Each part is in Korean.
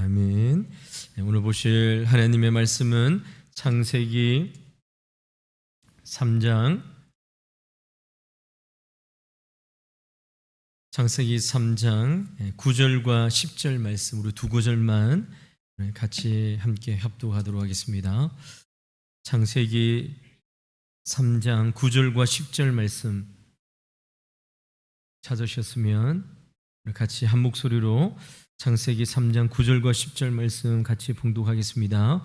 아멘. 오늘 보실 하나님의 말씀은 창세기 3장 9절과 10절 말씀으로 두 구절만 같이 함께 합독하도록 하겠습니다. 창세기 3장 9절과 10절 말씀 찾으셨으면 같이 한 목소리로 창세기 3장 9절과 10절 말씀 같이 봉독하겠습니다.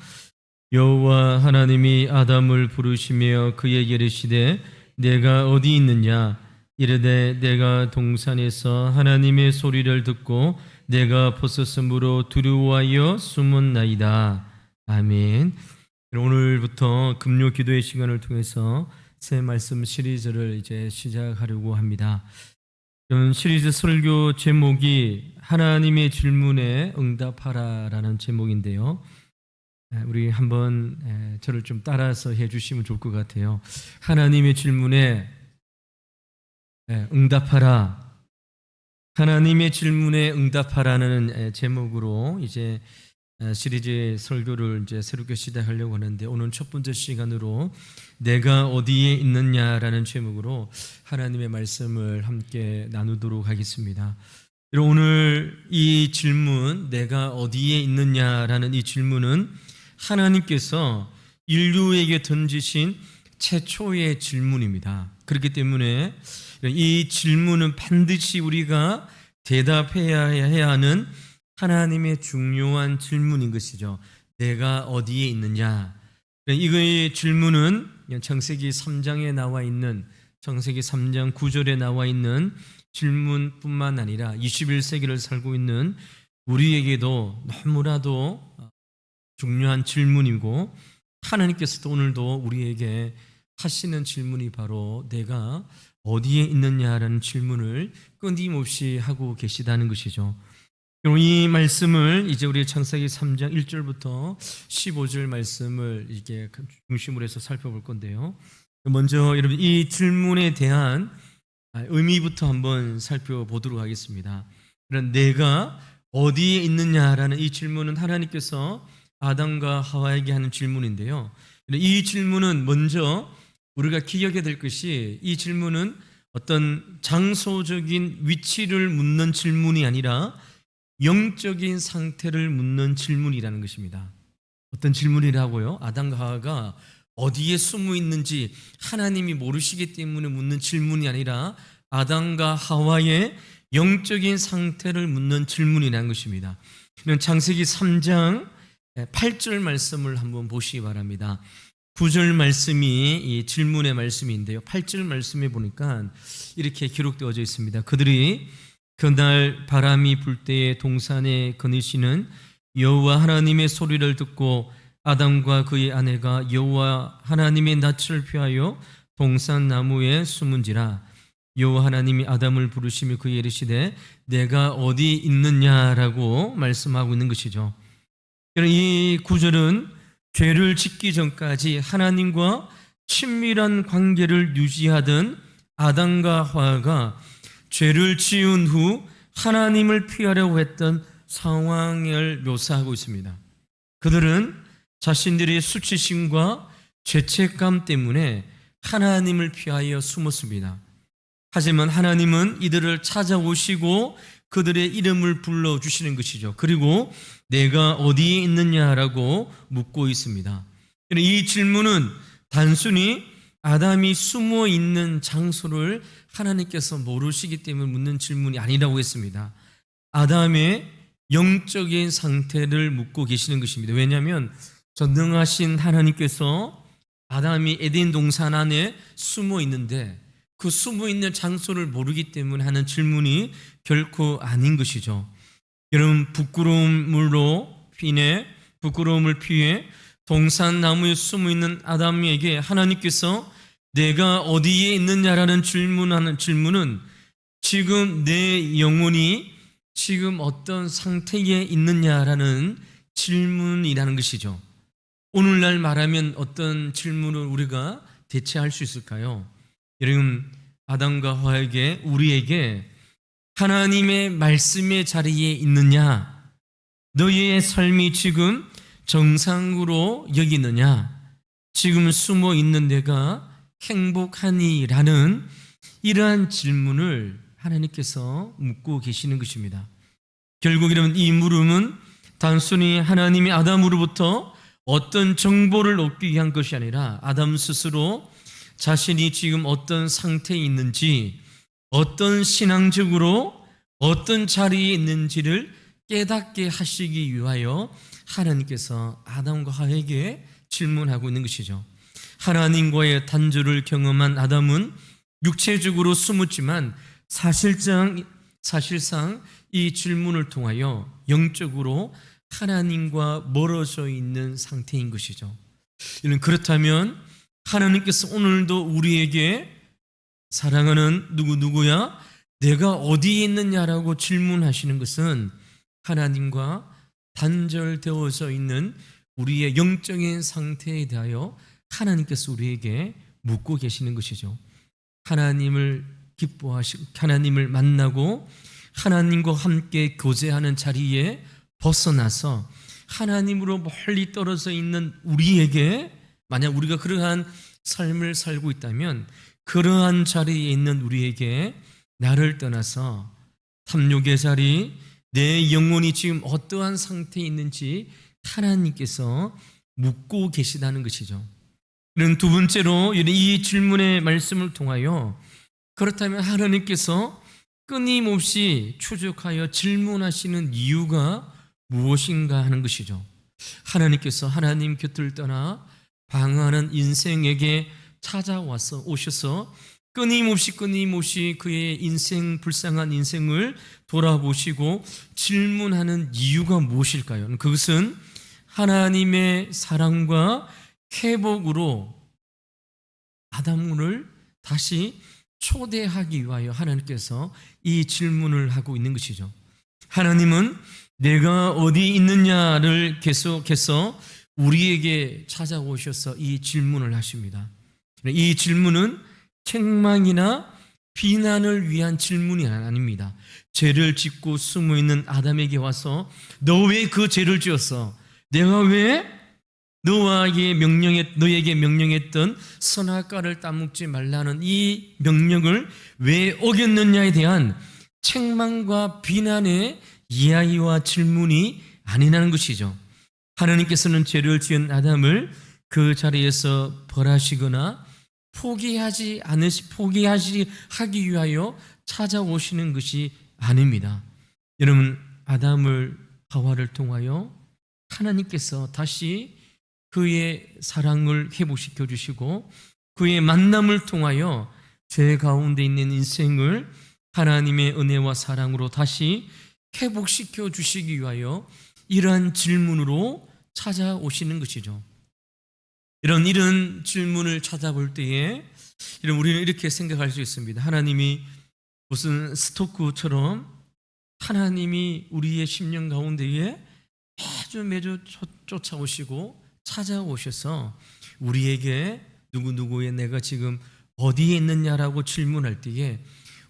여호와 하나님이 아담을 부르시며 그에게 이르시되 내가 어디 있느냐? 이르되 내가 동산에서 하나님의 소리를 듣고 내가 벗었으므로 두려워하여 숨었나이다. 아멘. 오늘부터 금요 기도의 시간을 통해서 새 말씀 시리즈를 이제 시작하려고 합니다. 이런 시리즈 설교 제목이 하나님의 질문에 응답하라라는 제목인데요. 우리 한번 저를 좀 따라서 해주시면 좋을 것 같아요. 하나님의 질문에 응답하라. 하나님의 질문에 응답하라는 제목으로 이제 시리즈 설교를 이제 새롭게 시작하려고 하는데, 오늘 첫 번째 시간으로 내가 어디에 있느냐라는 제목으로 하나님의 말씀을 함께 나누도록 하겠습니다. 오늘 이 질문, 내가 어디에 있느냐라는 이 질문은 하나님께서 인류에게 던지신 최초의 질문입니다. 그렇기 때문에 이 질문은 반드시 우리가 대답해야 하는 하나님의 중요한 질문인 것이죠. 내가 어디에 있느냐? 이거의 질문은 창세기 3장에 나와 있는, 창세기 3장 9절에 나와 있는 질문뿐만 아니라 21세기를 살고 있는 우리에게도 너무나도 중요한 질문이고, 하나님께서도 오늘도 우리에게 하시는 질문이 바로 내가 어디에 있느냐라는 질문을 끊임없이 하고 계시다는 것이죠. 이 말씀을 이제 우리 창세기 3장 1절부터 15절 말씀을 이게 중심으로 해서 살펴볼 건데요. 먼저 여러분 이 질문에 대한 의미부터 한번 살펴보도록 하겠습니다. 그런 내가 어디에 있느냐라는 이 질문은 하나님께서 아담과 하와에게 하는 질문인데요. 이 질문은 먼저 우리가 기억해야 될 것이, 이 질문은 어떤 장소적인 위치를 묻는 질문이 아니라 영적인 상태를 묻는 질문이라는 것입니다. 어떤 질문이라고요? 아담과 하와가 어디에 숨어 있는지 하나님이 모르시기 때문에 묻는 질문이 아니라 아담과 하와의 영적인 상태를 묻는 질문이라는 것입니다. 창세기 3장 8절 말씀을 한번 보시기 바랍니다. 9절 말씀이 이 질문의 말씀인데요, 8절 말씀에 보니까 이렇게 기록되어져 있습니다. 그들이 그날 바람이 불 때에 동산에 거니시는 여호와 하나님의 소리를 듣고 아담과 그의 아내가 여호와 하나님의 낯을 피하여 동산 나무에 숨은지라. 여호와 하나님이 아담을 부르시며 그에게 이르시되 내가 어디 있느냐라고 말씀하고 있는 것이죠. 이 구절은 죄를 짓기 전까지 하나님과 친밀한 관계를 유지하던 아담과 하와가 죄를 지은 후 하나님을 피하려고 했던 상황을 묘사하고 있습니다. 그들은 자신들의 수치심과 죄책감 때문에 하나님을 피하여 숨었습니다. 하지만 하나님은 이들을 찾아오시고 그들의 이름을 불러주시는 것이죠. 그리고 내가 어디에 있느냐라고 묻고 있습니다. 이 질문은 단순히 아담이 숨어 있는 장소를 하나님께서 모르시기 때문에 묻는 질문이 아니라고 했습니다. 아담의 영적인 상태를 묻고 계시는 것입니다. 왜냐하면 전능하신 하나님께서 아담이 에덴 동산 안에 숨어 있는데 그 숨어 있는 장소를 모르기 때문에 하는 질문이 결코 아닌 것이죠. 여러분, 부끄러움을 피해 동산 나무에 숨어 있는 아담에게 하나님께서 내가 어디에 있느냐라는 질문은 지금 내 영혼이 지금 어떤 상태에 있느냐라는 질문이라는 것이죠. 오늘날 말하면 어떤 질문을 우리가 대체할 수 있을까요? 여러분, 아담과 하와에게, 우리에게 하나님의 말씀의 자리에 있느냐, 너희의 삶이 지금 정상으로 여기느냐? 지금 숨어 있는 내가 행복하니? 라는 이러한 질문을 하나님께서 묻고 계시는 것입니다. 결국 이 물음은 단순히 하나님이 아담으로부터 어떤 정보를 얻기 위한 것이 아니라 아담 스스로 자신이 지금 어떤 상태에 있는지, 어떤 신앙적으로 어떤 자리에 있는지를 깨닫게 하시기 위하여 하나님께서 아담과 하와에게 질문하고 있는 것이죠. 하나님과의 단절을 경험한 아담은 육체적으로 숨었지만 사실상 이 질문을 통하여 영적으로 하나님과 멀어져 있는 상태인 것이죠. 그렇다면 하나님께서 오늘도 우리에게 사랑하는 누구야? 내가 어디에 있느냐라고 질문하시는 것은 하나님과 단절되어져 있는 우리의 영적인 상태에 대하여 하나님께서 우리에게 묻고 계시는 것이죠. 하나님을 기뻐하시고 하나님을 만나고 하나님과 함께 교제하는 자리에 벗어나서 하나님으로 멀리 떨어져 있는 우리에게, 만약 우리가 그러한 삶을 살고 있다면 그러한 자리에 있는 우리에게 나를 떠나서 탐욕의 자리, 내 영혼이 지금 어떠한 상태에 있는지 하나님께서 묻고 계시다는 것이죠. 이런 두 번째로 이 질문의 말씀을 통하여 그렇다면 하나님께서 끊임없이 추적하여 질문하시는 이유가 무엇인가 하는 것이죠. 하나님께서 하나님 곁을 떠나 방황하는 인생에게 찾아와서 오셔서 끊임없이 그의 인생, 불쌍한 인생을 돌아보시고 질문하는 이유가 무엇일까요? 그것은 하나님의 사랑과 회복으로 아담을 다시 초대하기 위하여 하나님께서 이 질문을 하고 있는 것이죠. 하나님은 내가 어디 있느냐를 계속해서 우리에게 찾아오셔서 이 질문을 하십니다. 이 질문은 책망이나 비난을 위한 질문이 아닙니다. 죄를 짓고 숨어있는 아담에게 와서 너 왜 그 죄를 지었어? 내가 왜 너에게 명령했던 선악과를 따먹지 말라는 이 명령을 왜 어겼느냐에 대한 책망과 비난의 이야기와 질문이 아니라는 것이죠. 하나님께서는 죄를 지은 아담을 그 자리에서 벌하시거나 포기하기 위하여 찾아오시는 것이 아닙니다. 여러분, 아담을 하와를 통하여 하나님께서 다시 그의 사랑을 회복시켜 주시고 그의 만남을 통하여 죄 가운데 있는 인생을 하나님의 은혜와 사랑으로 다시 회복시켜 주시기 위하여 이러한 질문으로 찾아오시는 것이죠. 이런 질문을 찾아볼 때에 우리는 이렇게 생각할 수 있습니다. 하나님이 무슨 스토커처럼 하나님이 우리의 심령 가운데에 매주 쫓아오시고 찾아오셔서 우리에게 누구의 내가 지금 어디에 있느냐라고 질문할 때에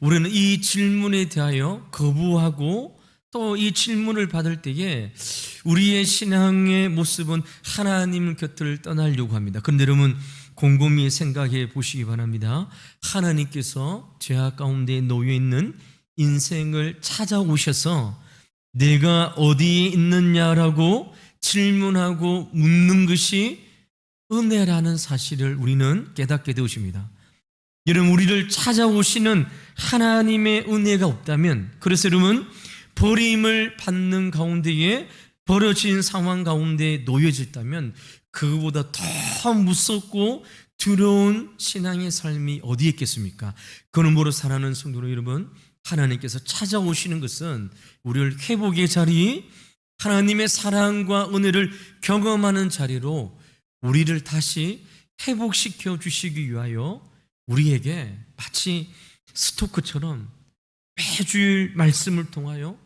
우리는 이 질문에 대하여 거부하고 또 이 질문을 받을 때에 우리의 신앙의 모습은 하나님 곁을 떠나려고 합니다. 그런데 여러분, 곰곰이 생각해 보시기 바랍니다. 하나님께서 죄악 가운데 놓여 있는 인생을 찾아오셔서 내가 어디에 있느냐라고 질문하고 묻는 것이 은혜라는 사실을 우리는 깨닫게 되십니다. 여러분, 우리를 찾아오시는 하나님의 은혜가 없다면, 그래서 여러분, 버림을 받는 가운데에 벌어진 상황 가운데 놓여졌다면 그거보다 더 무섭고 두려운 신앙의 삶이 어디에 있겠습니까? 그러므로 사랑하는 성도 여러분, 하나님께서 찾아오시는 것은 우리를 회복의 자리, 하나님의 사랑과 은혜를 경험하는 자리로 우리를 다시 회복시켜 주시기 위하여 우리에게 마치 스토커처럼 매주일 말씀을 통하여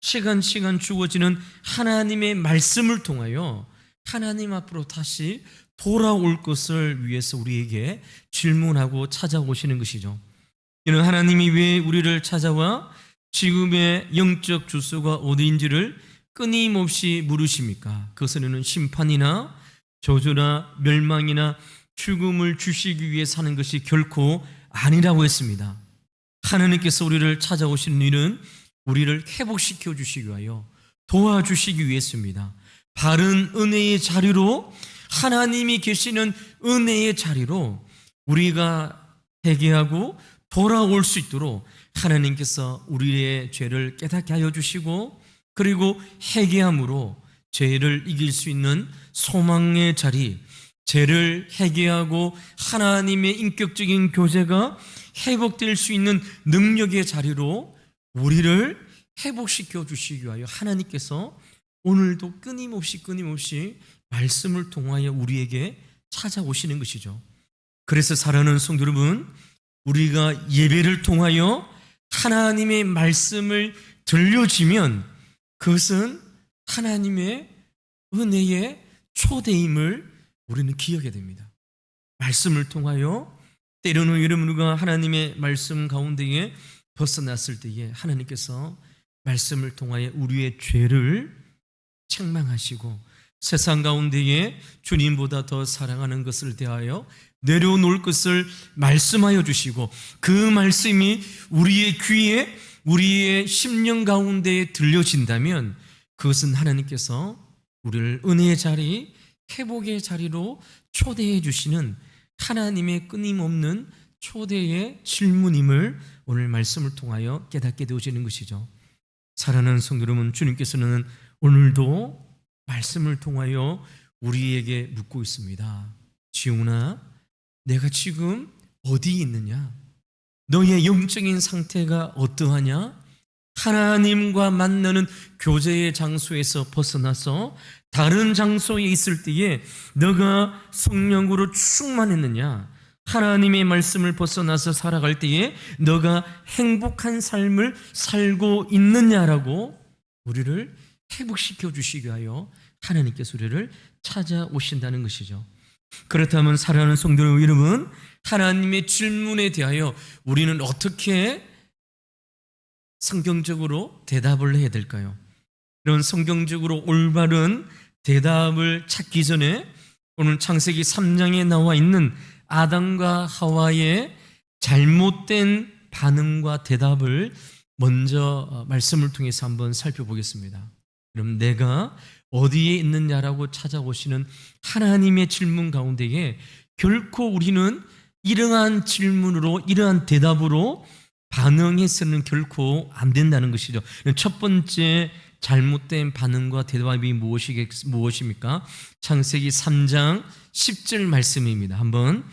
시간 주어지는 하나님의 말씀을 통하여 하나님 앞으로 다시 돌아올 것을 위해서 우리에게 질문하고 찾아오시는 것이죠. 이는 하나님이 왜 우리를 찾아와 지금의 영적 주소가 어디인지를 끊임없이 물으십니까? 그것은 심판이나 저주나 멸망이나 죽음을 주시기 위해 사는 것이 결코 아니라고 했습니다. 하나님께서 우리를 찾아오시는 일은 우리를 회복시켜 주시기 위하여 도와주시기 위해서입니다. 바른 은혜의 자리로, 하나님이 계시는 은혜의 자리로 우리가 회개하고 돌아올 수 있도록 하나님께서 우리의 죄를 깨닫게 하여 주시고, 그리고 회개함으로 죄를 이길 수 있는 소망의 자리, 죄를 회개하고 하나님의 인격적인 교제가 회복될 수 있는 능력의 자리로 우리를 회복시켜 주시기 위하여 하나님께서 오늘도 끊임없이 말씀을 통하여 우리에게 찾아오시는 것이죠. 그래서 사랑하는 성도 여러분, 우리가 예배를 통하여 하나님의 말씀을 들려주면 그것은 하나님의 은혜의 초대임을 우리는 기억해야 됩니다. 말씀을 통하여 때로는 여러분과 하나님의 말씀 가운데에 벗어났을 때에 하나님께서 말씀을 통하여 우리의 죄를 책망하시고 세상 가운데에 주님보다 더 사랑하는 것을 대하여 내려놓을 것을 말씀하여 주시고, 그 말씀이 우리의 귀에, 우리의 심령 가운데에 들려진다면 그것은 하나님께서 우리를 은혜의 자리, 회복의 자리로 초대해 주시는 하나님의 끊임없는 초대의 질문임을 오늘 말씀을 통하여 깨닫게 되어지는 것이죠. 사랑하는 성도 여러분, 주님께서는 오늘도 말씀을 통하여 우리에게 묻고 있습니다. 지훈아, 내가 지금 어디 있느냐? 너의 영적인 상태가 어떠하냐? 하나님과 만나는 교제의 장소에서 벗어나서 다른 장소에 있을 때에 너가 성령으로 충만했느냐? 하나님의 말씀을 벗어나서 살아갈 때에 너가 행복한 삶을 살고 있느냐라고 우리를 회복시켜 주시기 위하여 하나님께서 우리를 찾아오신다는 것이죠. 그렇다면 사랑하는 성도 여러분, 하나님의 질문에 대하여 우리는 어떻게 성경적으로 대답을 해야 될까요? 이런 성경적으로 올바른 대답을 찾기 전에 오늘 창세기 3장에 나와 있는 아담과 하와의 잘못된 반응과 대답을 먼저 말씀을 통해서 한번 살펴보겠습니다. 그럼 내가 어디에 있느냐라고 찾아오시는 하나님의 질문 가운데에 결코 우리는 이러한 질문으로, 이러한 대답으로 반응해서는 결코 안 된다는 것이죠. 첫 번째 잘못된 반응과 대답이 무엇입니까? 창세기 3장 10절 말씀입니다. 한번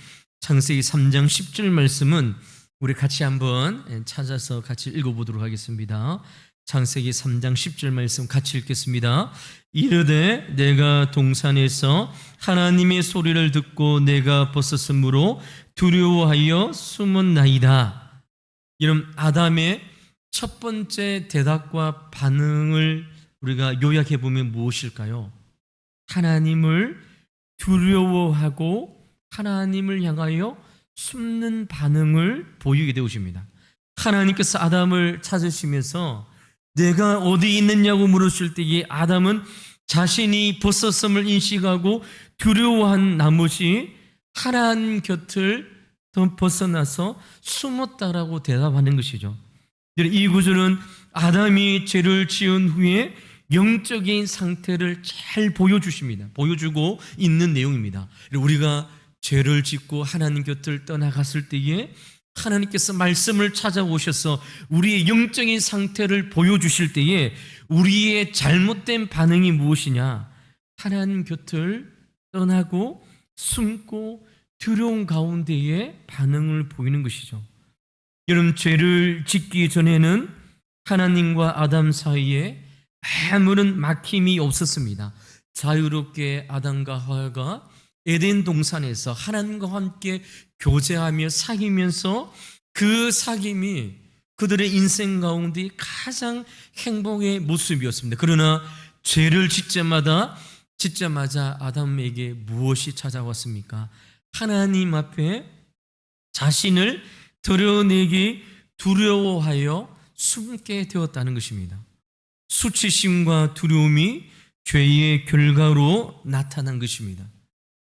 창세기 3장 10절 말씀은 우리 같이 한번 찾아서 같이 읽어보도록 하겠습니다. 창세기 3장 10절 말씀 같이 읽겠습니다. 이르되 내가 동산에서 하나님의 소리를 듣고 내가 벗었으므로 두려워하여 숨었나이다. 이런 아담의 첫 번째 대답과 반응을 우리가 요약해 보면 무엇일까요? 하나님을 두려워하고 하나님을 향하여 숨는 반응을 보이게 되오십니다. 하나님께서 아담을 찾으시면서 내가 어디 있느냐고 물으실 때에 아담은 자신이 벗었음을 인식하고 두려워한 나머지 하나님 곁을 더 벗어나서 숨었다라고 대답하는 것이죠. 이 구절은 아담이 죄를 지은 후에 영적인 상태를 잘 보여주십니다. 보여주고 있는 내용입니다. 우리가 죄를 짓고 하나님 곁을 떠나갔을 때에 하나님께서 말씀을 찾아오셔서 우리의 영적인 상태를 보여주실 때에 우리의 잘못된 반응이 무엇이냐? 하나님 곁을 떠나고 숨고 두려운 가운데에 반응을 보이는 것이죠. 여러분, 죄를 짓기 전에는 하나님과 아담 사이에 아무런 막힘이 없었습니다. 자유롭게 아담과 하와가 에덴 동산에서 하나님과 함께 교제하며 사귀면서 그 사귐이 그들의 인생 가운데 가장 행복의 모습이었습니다. 그러나 죄를 짓자마자 아담에게 무엇이 찾아왔습니까? 하나님 앞에 자신을 드러내기 두려워하여 숨게 되었다는 것입니다. 수치심과 두려움이 죄의 결과로 나타난 것입니다.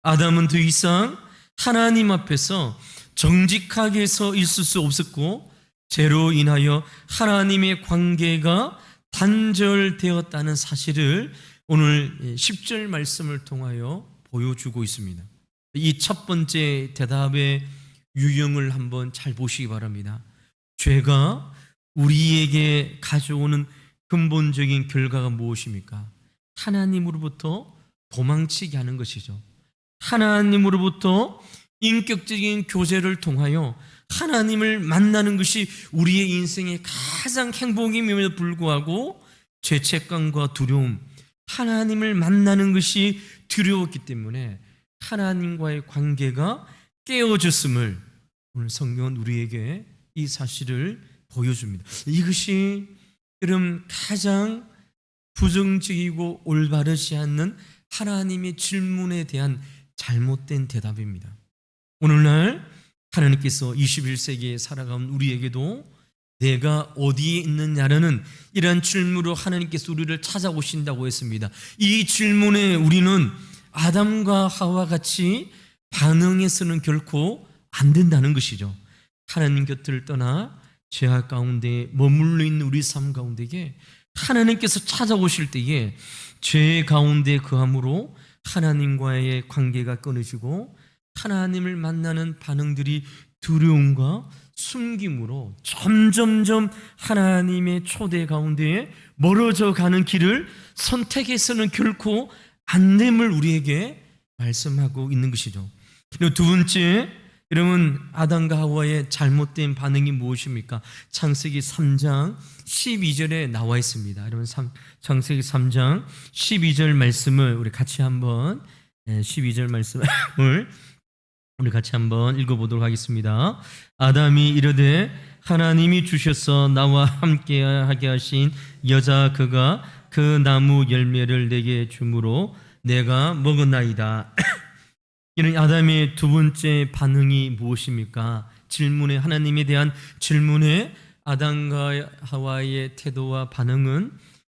아담은 더 이상 하나님 앞에서 정직하게 서 있을 수 없었고 죄로 인하여 하나님의 관계가 단절되었다는 사실을 오늘 10절 말씀을 통하여 보여주고 있습니다. 이 첫 번째 대답의 유형을 한번 잘 보시기 바랍니다. 죄가 우리에게 가져오는 근본적인 결과가 무엇입니까? 하나님으로부터 도망치게 하는 것이죠. 하나님으로부터 인격적인 교제를 통하여 하나님을 만나는 것이 우리의 인생의 가장 행복임에도 불구하고 죄책감과 두려움, 하나님을 만나는 것이 두려웠기 때문에 하나님과의 관계가 깨어졌음을 오늘 성경은 우리에게 이 사실을 보여줍니다. 이것이 그럼 가장 부정적이고 올바르지 않는 하나님의 질문에 대한 잘못된 대답입니다. 오늘날 하나님께서 21세기에 살아가는 우리에게도 내가 어디에 있느냐라는 이러한 질문으로 하나님께서 우리를 찾아오신다고 했습니다. 이 질문에 우리는 아담과 하와 같이 반응해서는 결코 안 된다는 것이죠. 하나님 곁을 떠나 죄악 가운데 머물러 있는 우리 삶 가운데에 하나님께서 찾아오실 때에 죄 가운데 거함으로 하나님과의 관계가 끊어지고 하나님을 만나는 반응들이 두려움과 숨김으로 점점점 하나님의 초대 가운데에 멀어져 가는 길을 선택해서는 결코 안 됨을 우리에게 말씀하고 있는 것이죠. 그리고 두 번째, 여러분, 아담과 하와의 잘못된 반응이 무엇입니까? 창세기 3장 12절에 나와 있습니다. 여러분, 창세기 3장 12절 말씀을 우리 같이 한번 12절 말씀을 우리 같이 한번 읽어보도록 하겠습니다. 아담이 이르되 하나님이 주셔서 나와 함께하게 하신 여자 그가 그 나무 열매를 내게 주므로 내가 먹었나이다. 이런 아담의 두 번째 반응이 무엇입니까? 질문에, 하나님에 대한 질문에 아담과 하와의 태도와 반응은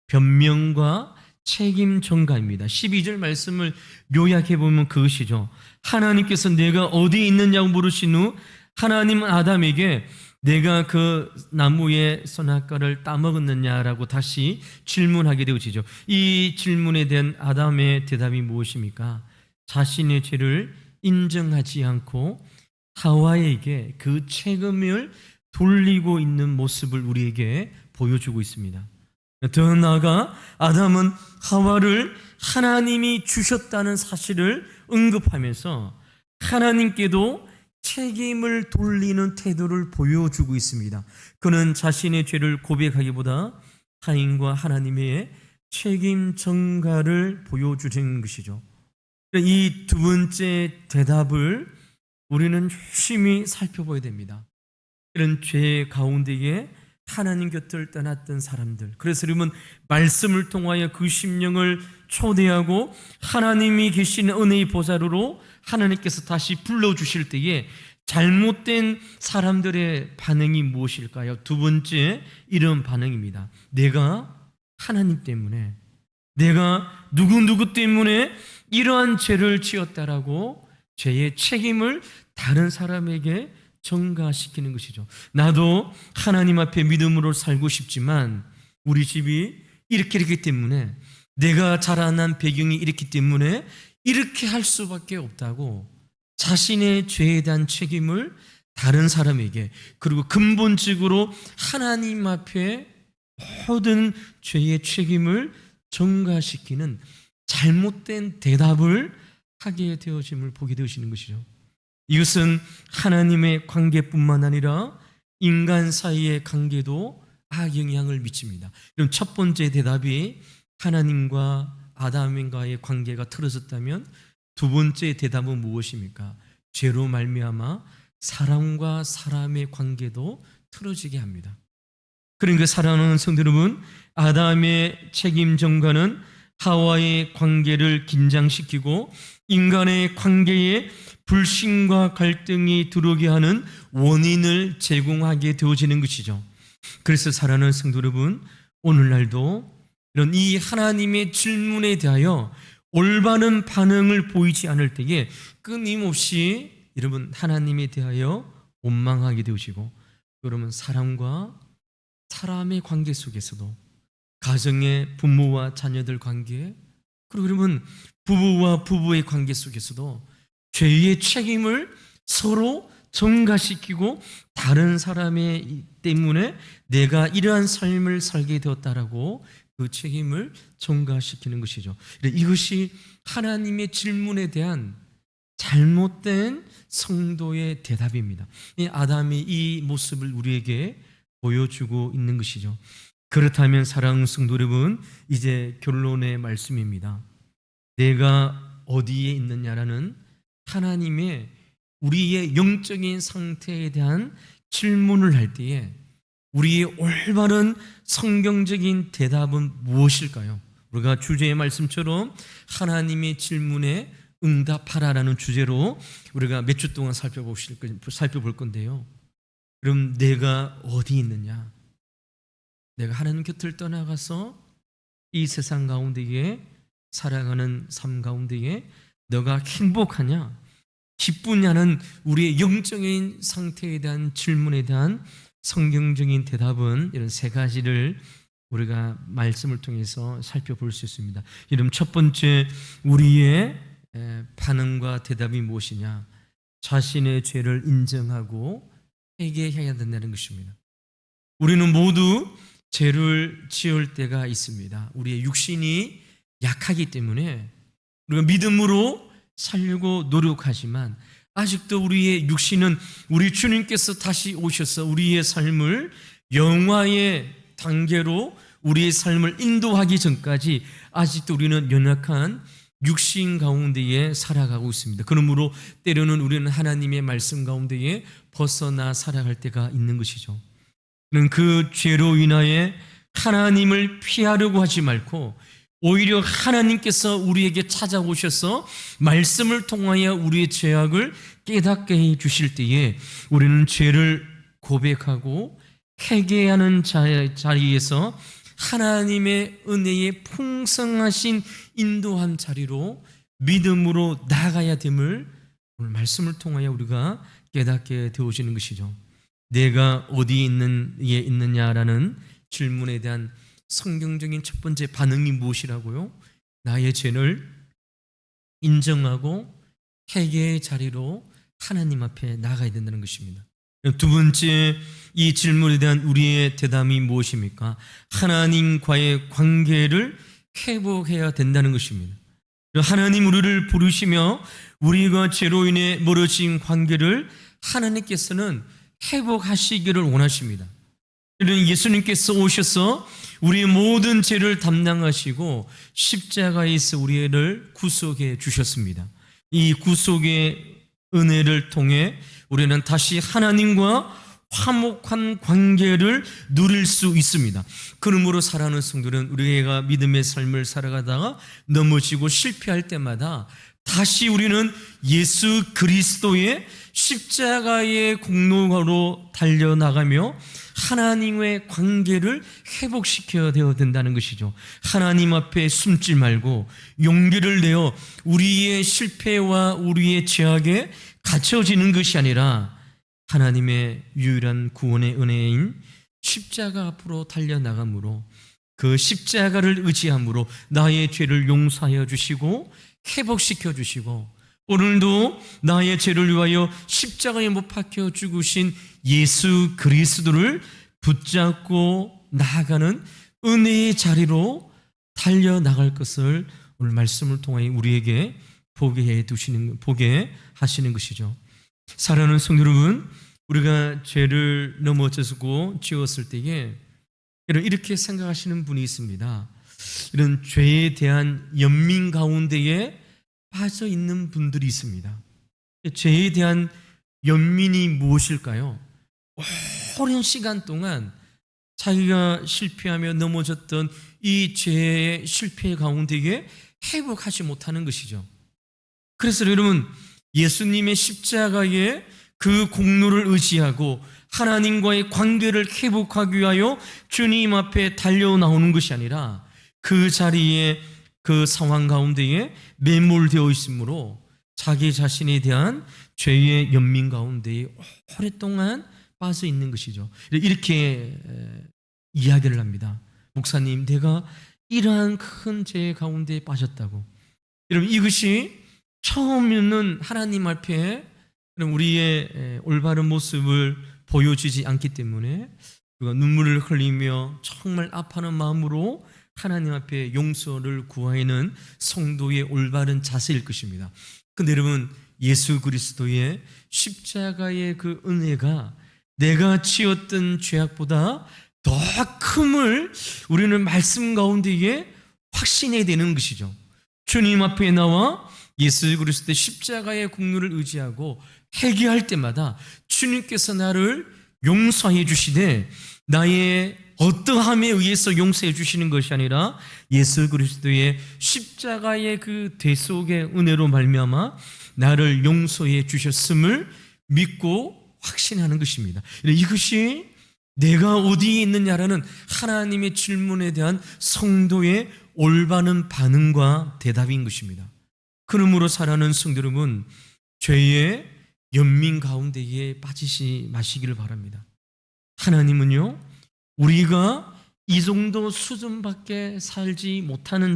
변명과 책임 전가입니다. 12절 말씀을 요약해 보면 그것이죠. 하나님께서 내가 어디에 있느냐고 물으신 후 하나님은 아담에게 내가 그 나무의 선악과를 따먹었느냐라고 다시 질문하게 되어지죠. 이 질문에 대한 아담의 대답이 무엇입니까? 자신의 죄를 인정하지 않고 하와에게 그 책임을 돌리고 있는 모습을 우리에게 보여주고 있습니다. 더 나아가 아담은 하와를 하나님이 주셨다는 사실을 언급하면서 하나님께도 책임을 돌리는 태도를 보여주고 있습니다. 그는 자신의 죄를 고백하기보다 타인과 하나님의 책임 전가를 보여주는 것이죠. 이 두 번째 대답을 우리는 열심히 살펴봐야 됩니다. 이런 죄 가운데에 하나님 곁을 떠났던 사람들, 그래서 여러분 말씀을 통하여 그 심령을 초대하고 하나님이 계시는 은혜의 보좌로 하나님께서 다시 불러주실 때에 잘못된 사람들의 반응이 무엇일까요? 두 번째, 이런 반응입니다. 내가 하나님 때문에, 내가 누구 때문에 이러한 죄를 지었다라고 죄의 책임을 다른 사람에게 전가시키는 것이죠. 나도 하나님 앞에 믿음으로 살고 싶지만 우리 집이 이렇기 때문에, 내가 자라난 배경이 이렇기 때문에 이렇게 할 수밖에 없다고 자신의 죄에 대한 책임을 다른 사람에게, 그리고 근본적으로 하나님 앞에 모든 죄의 책임을 전가시키는 잘못된 대답을 하게 되어짐을 보게 되시는 것이죠. 이것은 하나님의 관계뿐만 아니라 인간 사이의 관계도 악영향을 미칩니다. 그럼 첫 번째 대답이 하나님과 아담과의 관계가 틀어졌다면 두 번째 대답은 무엇입니까? 죄로 말미암아 사람과 사람의 관계도 틀어지게 합니다. 그러니까 사랑하는 성도 여러분, 아담의 책임 전가는 하와의 관계를 긴장시키고 인간의 관계에 불신과 갈등이 들어오게 하는 원인을 제공하게 되어지는 것이죠. 그래서 사랑하는 성도 여러분, 오늘날도 이런 이 하나님의 질문에 대하여 올바른 반응을 보이지 않을 때에 끊임없이 여러분 하나님에 대하여 원망하게 되시고, 여러분 사람과 사람의 관계 속에서도, 가정의 부모와 자녀들 관계, 그리고 여러분 부부와 부부의 관계 속에서도 죄의 책임을 서로 전가시키고, 다른 사람의 때문에 내가 이러한 삶을 살게 되었다라고 그 책임을 전가시키는 것이죠. 이것이 하나님의 질문에 대한 잘못된 성도의 대답입니다. 아담이 이 모습을 우리에게 보여주고 있는 것이죠. 그렇다면 사랑하는 성도 여러분, 이제 결론의 말씀입니다. 내가 어디에 있느냐라는 하나님의 우리의 영적인 상태에 대한 질문을 할 때에 우리의 올바른 성경적인 대답은 무엇일까요? 우리가 주제의 말씀처럼 하나님의 질문에 응답하라라는 주제로 우리가 몇 주 동안 살펴볼 건데요. 그럼 내가 어디 있느냐? 내가 하나님 곁을 떠나가서 이 세상 가운데에 살아가는 삶 가운데에 너가 행복하냐? 기쁘냐는 우리의 영적인 상태에 대한 질문에 대한 성경적인 대답은 이런 세 가지를 우리가 말씀을 통해서 살펴볼 수 있습니다. 이름 첫 번째, 우리의 반응과 대답이 무엇이냐? 자신의 죄를 인정하고 회개해야 된다는 것입니다. 우리는 모두 죄를 지을 때가 있습니다. 우리의 육신이 약하기 때문에 우리가 믿음으로 살려고 노력하지만 아직도 우리의 육신은 우리 주님께서 다시 오셔서 우리의 삶을 영화의 단계로 우리의 삶을 인도하기 전까지 아직도 우리는 연약한 육신 가운데에 살아가고 있습니다. 그러므로 때로는 우리는 하나님의 말씀 가운데에 벗어나 살아갈 때가 있는 것이죠. 그 죄로 인하여 하나님을 피하려고 하지 말고 오히려 하나님께서 우리에게 찾아오셔서 말씀을 통하여 우리의 죄악을 깨닫게 해 주실 때에 우리는 죄를 고백하고 회개하는 자리에서 하나님의 은혜의 풍성하신 인도한 자리로 믿음으로 나아가야 됨을 오늘 말씀을 통하여 우리가 깨닫게 되어지는 것이죠. 내가 어디에 있느냐라는 질문에 대한 성경적인 첫 번째 반응이 무엇이라고요? 나의 죄를 인정하고 회개의 자리로 하나님 앞에 나가야 된다는 것입니다. 두 번째, 이 질문에 대한 우리의 대답이 무엇입니까? 하나님과의 관계를 회복해야 된다는 것입니다. 하나님 우리를 부르시며 우리가 죄로 인해 멀어진 관계를 하나님께서는 회복하시기를 원하십니다. 예수님께서 오셔서 우리의 모든 죄를 담당하시고 십자가에서 우리를 구속해 주셨습니다. 이 구속의 은혜를 통해 우리는 다시 하나님과 화목한 관계를 누릴 수 있습니다. 그러므로 사랑하는 성도는 우리가 믿음의 삶을 살아가다가 넘어지고 실패할 때마다 다시 우리는 예수 그리스도의 십자가의 공로로 달려나가며 하나님의 관계를 회복시켜야 된다는 것이죠. 하나님 앞에 숨지 말고 용기를 내어 우리의 실패와 우리의 죄악에 갇혀지는 것이 아니라 하나님의 유일한 구원의 은혜인 십자가 앞으로 달려나감으로 그 십자가를 의지함으로 나의 죄를 용서하여 주시고 회복시켜 주시고 오늘도 나의 죄를 위하여 십자가에 못 박혀 죽으신 예수 그리스도를 붙잡고 나아가는 은혜의 자리로 달려나갈 것을 오늘 말씀을 통해 우리에게 보게 하시는 것이죠. 사랑하는 성도 여러분, 우리가 죄를 넘어졌고 지었을 때에 이렇게 생각하시는 분이 있습니다. 이런 죄에 대한 연민 가운데에 빠져 있는 분들이 있습니다. 죄에 대한 연민이 무엇일까요? 오랜 시간 동안 자기가 실패하며 넘어졌던 이 죄의 실패 가운데에 회복하지 못하는 것이죠. 그래서 여러분, 예수님의 십자가의 그 공로를 의지하고 하나님과의 관계를 회복하기 위하여 주님 앞에 달려 나오는 것이 아니라 그 자리에 그 상황 가운데에 매몰되어 있으므로 자기 자신에 대한 죄의 연민 가운데에 오랫동안 빠져 있는 것이죠. 이렇게 이야기를 합니다. 목사님, 내가 이러한 큰 죄 가운데에 빠졌다고. 여러분, 이것이 처음에는 하나님 앞에 우리의 올바른 모습을 보여주지 않기 때문에 우리가 눈물을 흘리며 정말 아파하는 마음으로 하나님 앞에 용서를 구하는 성도의 올바른 자세일 것입니다. 근데 여러분, 예수 그리스도의 십자가의 그 은혜가 내가 지었던 죄악보다 더 큼을 우리는 말씀 가운데에 확신해야 되는 것이죠. 주님 앞에 나와 예수 그리스도의 십자가의 공로를 의지하고 회개할 때마다 주님께서 나를 용서해 주시되, 나의 어떠함에 의해서 용서해 주시는 것이 아니라 예수 그리스도의 십자가의 그 대속의 은혜로 말미암아 나를 용서해 주셨음을 믿고 확신하는 것입니다. 이것이 내가 어디에 있느냐라는 하나님의 질문에 대한 성도의 올바른 반응과 대답인 것입니다. 그러므로 사랑하는 성도 여러분, 죄의 연민 가운데에 빠지지 마시기를 바랍니다. 하나님은요, 우리가 이 정도 수준밖에 살지 못하는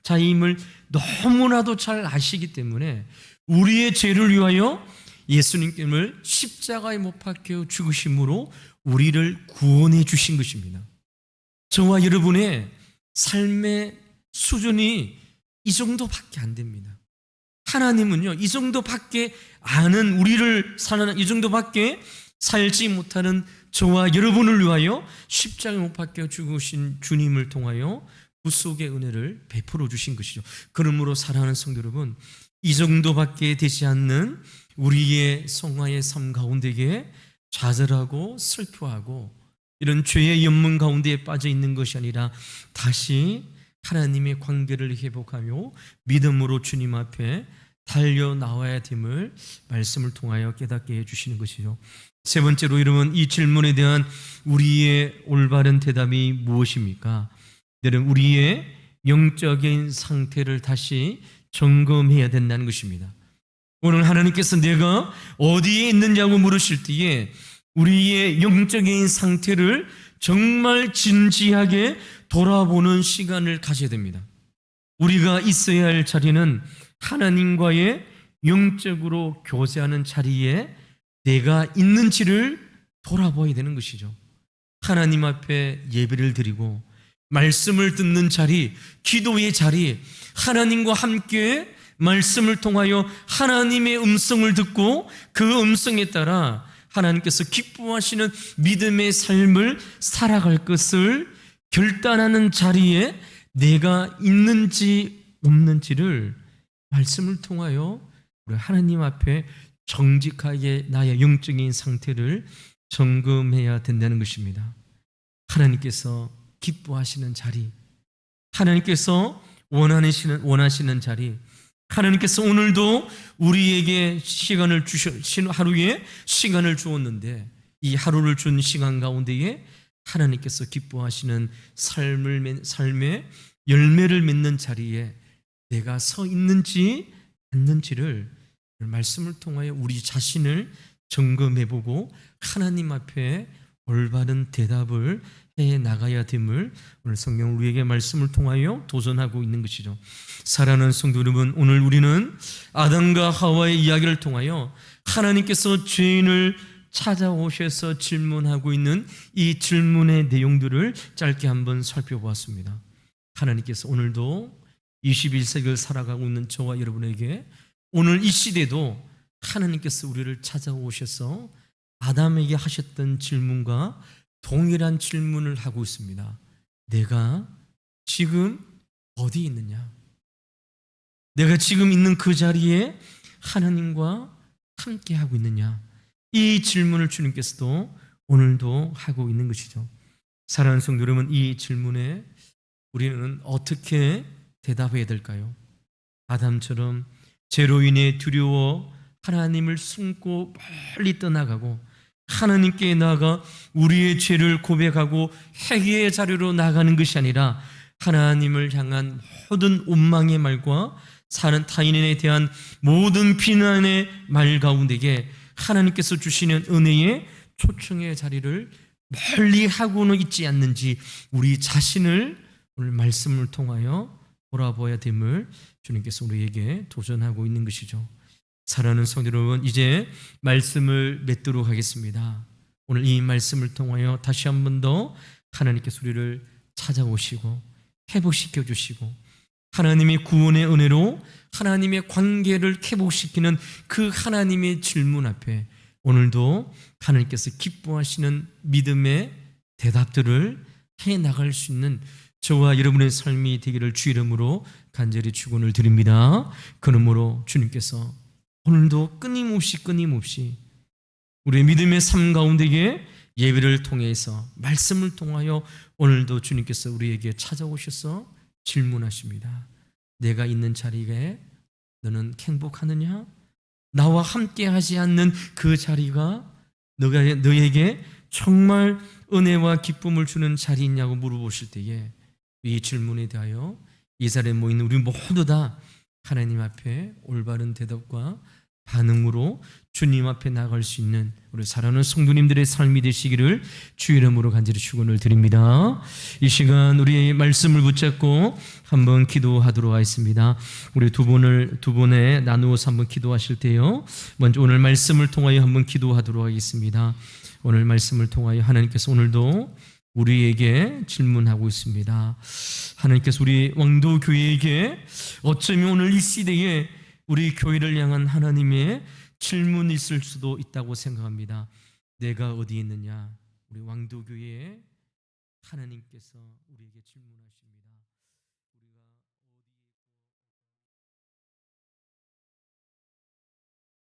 자임을 너무나도 잘 아시기 때문에 우리의 죄를 위하여 예수님을 십자가에 못 박혀 죽으심으로 우리를 구원해 주신 것입니다. 저와 여러분의 삶의 수준이 이 정도밖에 안 됩니다. 하나님은요, 이 정도밖에 아는 우리를 사는, 이 정도밖에 살지 못하는 저와 여러분을 위하여 십자가에 못 박혀 죽으신 주님을 통하여 구속의 은혜를 베풀어 주신 것이죠. 그러므로 사랑하는 성도 여러분, 이 정도밖에 되지 않는 우리의 성화의 삶 가운데에 좌절하고 슬퍼하고 이런 죄의 연문 가운데에 빠져 있는 것이 아니라 다시 하나님의 관계를 회복하며 믿음으로 주님 앞에 달려 나와야 됨을 말씀을 통하여 깨닫게 해주시는 것이죠. 세 번째로, 여러분, 이 질문에 대한 우리의 올바른 대답이 무엇입니까? 여러분, 우리의 영적인 상태를 다시 점검해야 된다는 것입니다. 오늘 하나님께서 내가 어디에 있느냐고 물으실 때에 우리의 영적인 상태를 정말 진지하게 돌아보는 시간을 가져야 됩니다. 우리가 있어야 할 자리는 하나님과의 영적으로 교제하는 자리에 내가 있는지를 돌아봐야 되는 것이죠. 하나님 앞에 예배를 드리고 말씀을 듣는 자리, 기도의 자리, 하나님과 함께 말씀을 통하여 하나님의 음성을 듣고 그 음성에 따라 하나님께서 기뻐하시는 믿음의 삶을 살아갈 것을 결단하는 자리에 내가 있는지 없는지를 말씀을 통하여 우리 하나님 앞에 정직하게 나의 영적인 상태를 점검해야 된다는 것입니다. 하나님께서 기뻐하시는 자리, 하나님께서 원하시는 자리, 하나님께서 오늘도 우리에게 시간을 하루에 시간을 주었는데 이 하루를 준 시간 가운데에 하나님께서 기뻐하시는 삶의 열매를 맺는 자리에 내가 서 있는지 않는지를 말씀을 통하여 우리 자신을 점검해보고 하나님 앞에 올바른 대답을 해 나가야 됨을 오늘 성경 우리에게 말씀을 통하여 도전하고 있는 것이죠. 사랑하는 성도 여러분, 오늘 우리는 아담과 하와의 이야기를 통하여 하나님께서 죄인을 찾아오셔서 질문하고 있는 이 질문의 내용들을 짧게 한번 살펴보았습니다. 하나님께서 오늘도 21세기를 살아가고 있는 저와 여러분에게 오늘 이 시대도 하나님께서 우리를 찾아오셔서 아담에게 하셨던 질문과 동일한 질문을 하고 있습니다. 내가 지금 어디 있느냐? 내가 지금 있는 그 자리에 하나님과 함께 하고 있느냐? 이 질문을 주님께서도 오늘도 하고 있는 것이죠. 사랑하는 성도 여러분, 이 질문에 우리는 어떻게 대답해야 될까요? 아담처럼 죄로 인해 두려워 하나님을 숨고 멀리 떠나가고 하나님께 나아가 우리의 죄를 고백하고 회개의 자리로 나가는 것이 아니라 하나님을 향한 모든 원망의 말과 사는 타인에 대한 모든 비난의 말 가운데에 하나님께서 주시는 은혜의 초청의 자리를 멀리 하고는 있지 않는지 우리 자신을 오늘 말씀을 통하여 돌아보아야 됨을 주님께서 우리에게 도전하고 있는 것이죠. 사랑하는 성도 여러분, 이제 말씀을 맺도록 하겠습니다. 오늘 이 말씀을 통하여 다시 한 번 더 하나님께서 우리를 찾아오시고 회복시켜 주시고 하나님의 구원의 은혜로 하나님의 관계를 회복시키는 그 하나님의 질문 앞에 오늘도 하나님께서 기뻐하시는 믿음의 대답들을 해 나갈 수 있는 저와 여러분의 삶이 되기를 주 이름으로 간절히 축원을 드립니다. 그러므로 주님께서 오늘도 끊임없이 우리의 믿음의 삶 가운데에 예배를 통해서 말씀을 통하여 오늘도 주님께서 우리에게 찾아오셔서 질문하십니다. 내가 있는 자리에 너는 행복하느냐? 나와 함께 하지 않는 그 자리가 너에게 정말 은혜와 기쁨을 주는 자리냐고 물어보실 때에 이 질문에 대하여 이 자리에 모인 우리 모두 다 하나님 앞에 올바른 대답과 반응으로 주님 앞에 나갈 수 있는 우리 사랑하는 성도님들의 삶이 되시기를 주 이름으로 간절히 축원을 드립니다. 이 시간 우리의 말씀을 붙잡고 한번 기도하도록 하겠습니다. 우리 두 분에 나누어서 한번 기도하실 때요. 먼저 오늘 말씀을 통하여 한번 기도하도록 하겠습니다. 오늘 말씀을 통하여 하나님께서 오늘도 우리에게 질문하고 있습니다. 하나님께서 우리 왕도 교회에게 어쩌면 오늘 이 시대에 우리 교회를 향한 하나님의 질문이 있을 수도 있다고 생각합니다. 내가 어디 있느냐? 우리 왕도 교회에 하나님께서 우리에게 질문하시